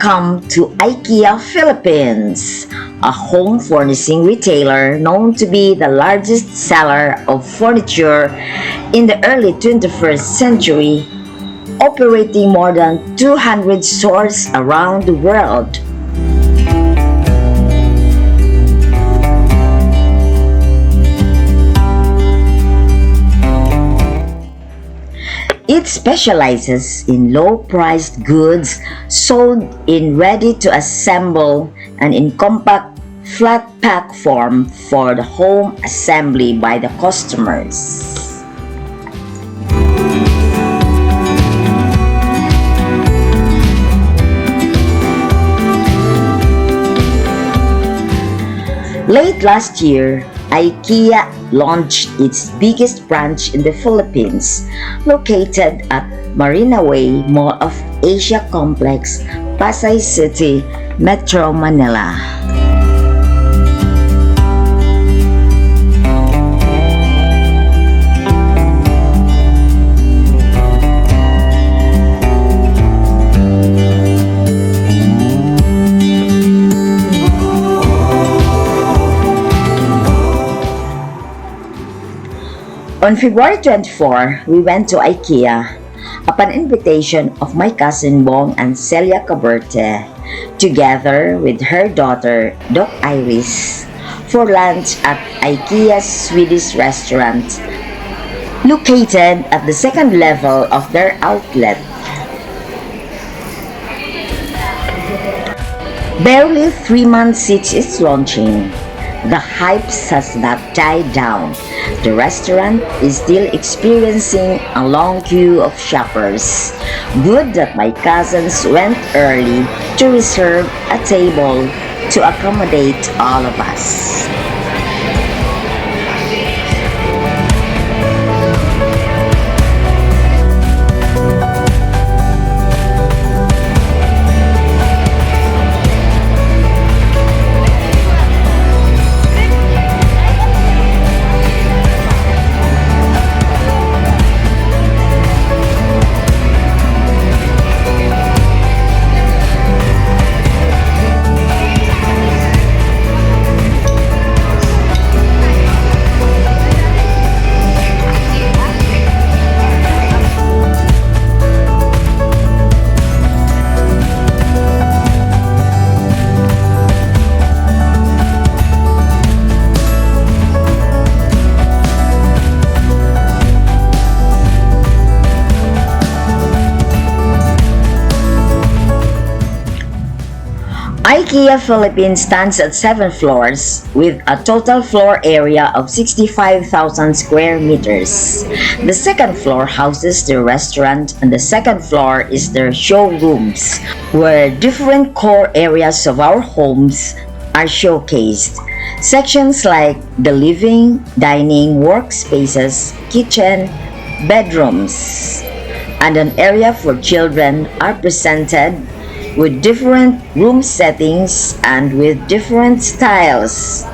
Welcome to Ikea Philippines, a home furnishing retailer known to be the largest seller of furniture in the early 21st century, operating more than 200 stores around the world. It specializes in low-priced goods sold in ready-to-assemble and in compact flat pack form for the home assembly by the customers. Late last year, IKEA launched its biggest branch in the Philippines, located at Marina Way Mall of Asia Complex, Pasay City, Metro Manila. On February 24, we went to IKEA upon invitation of my cousin Bong and Celia Caberte, together with her daughter Doc Iris, for lunch at IKEA's Swedish restaurant, located at the second level of their outlet. Barely 3 months since its launching, the hype has not died down. The restaurant is still experiencing a long queue of shoppers. Good that my cousins went early to reserve a table to accommodate all of us. IKEA Philippines stands at 7 floors with a total floor area of 65,000 square meters. The second floor houses the restaurant and the second floor is their showrooms, where different core areas of our homes are showcased. Sections like the living, dining, workspaces, kitchen, bedrooms, and an area for children are presented with different room settings and with different styles.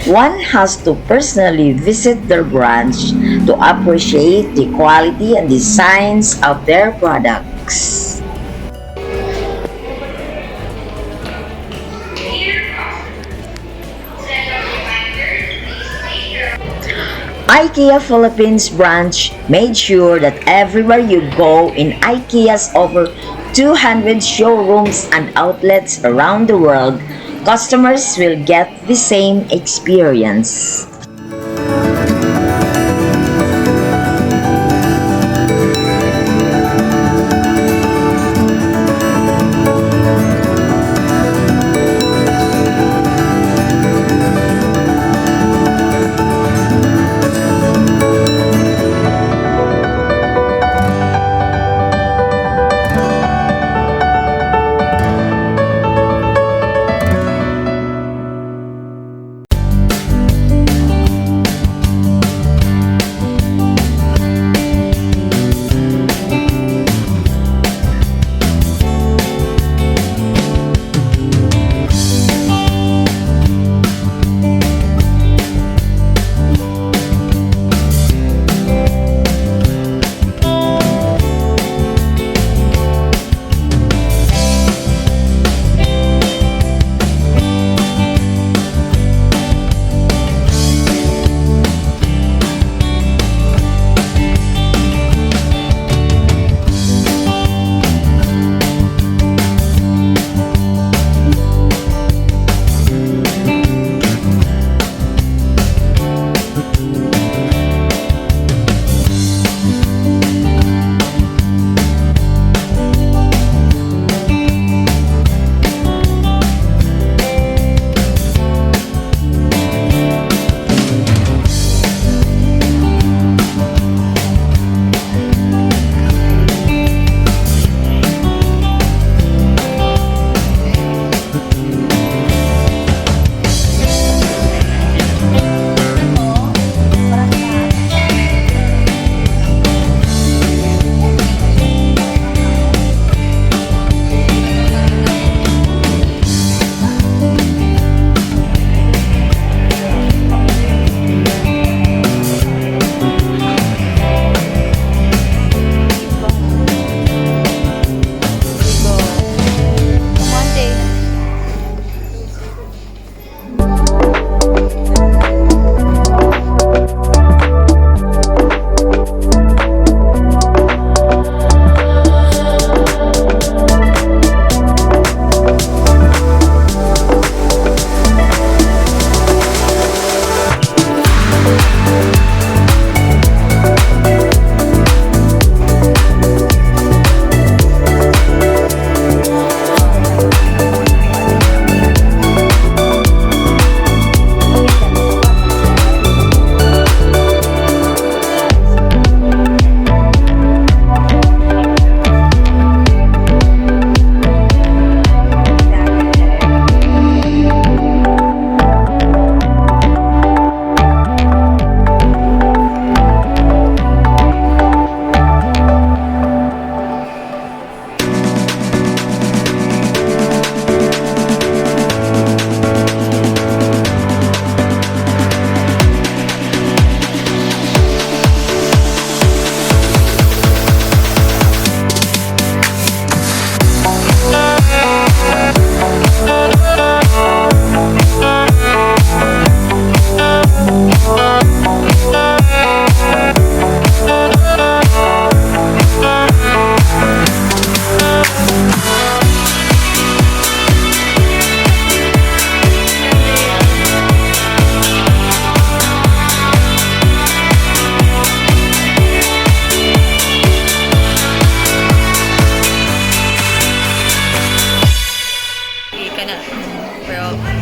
One has to personally visit their branch to appreciate the quality and designs of their products. IKEA Philippines branch made sure that everywhere you go in IKEA's over 200 showrooms and outlets around the world, customers will get the same experience.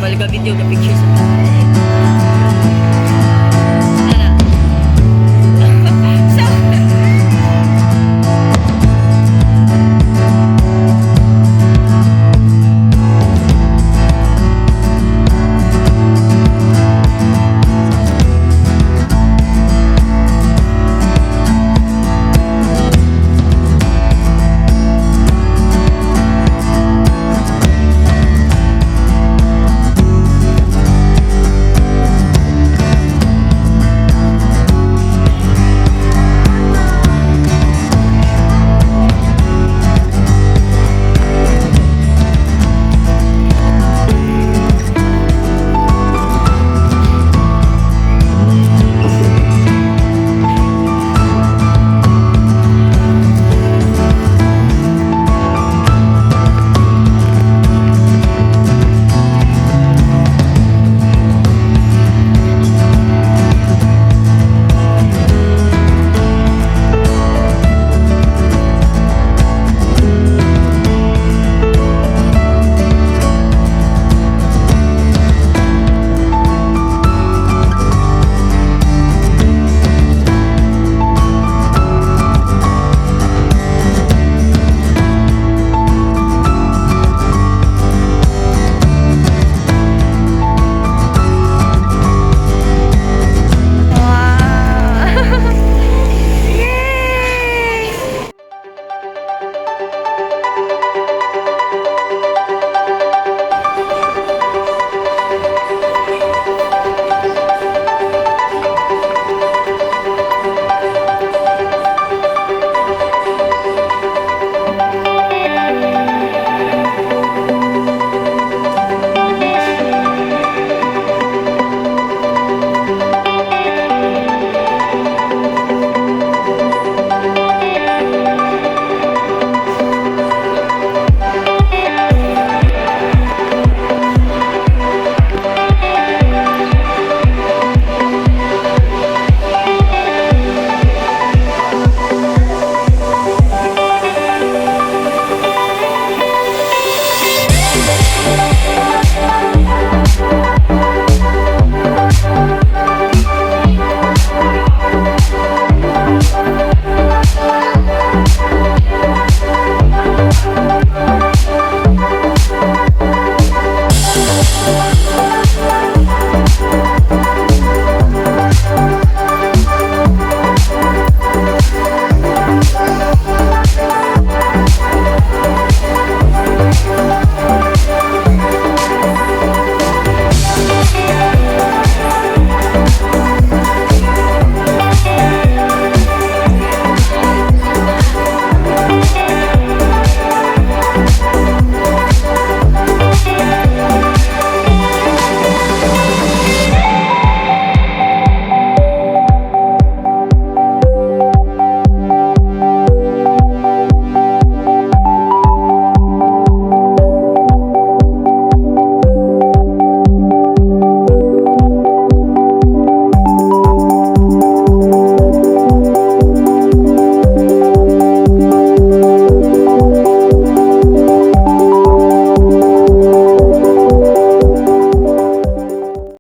balaga video the pictures.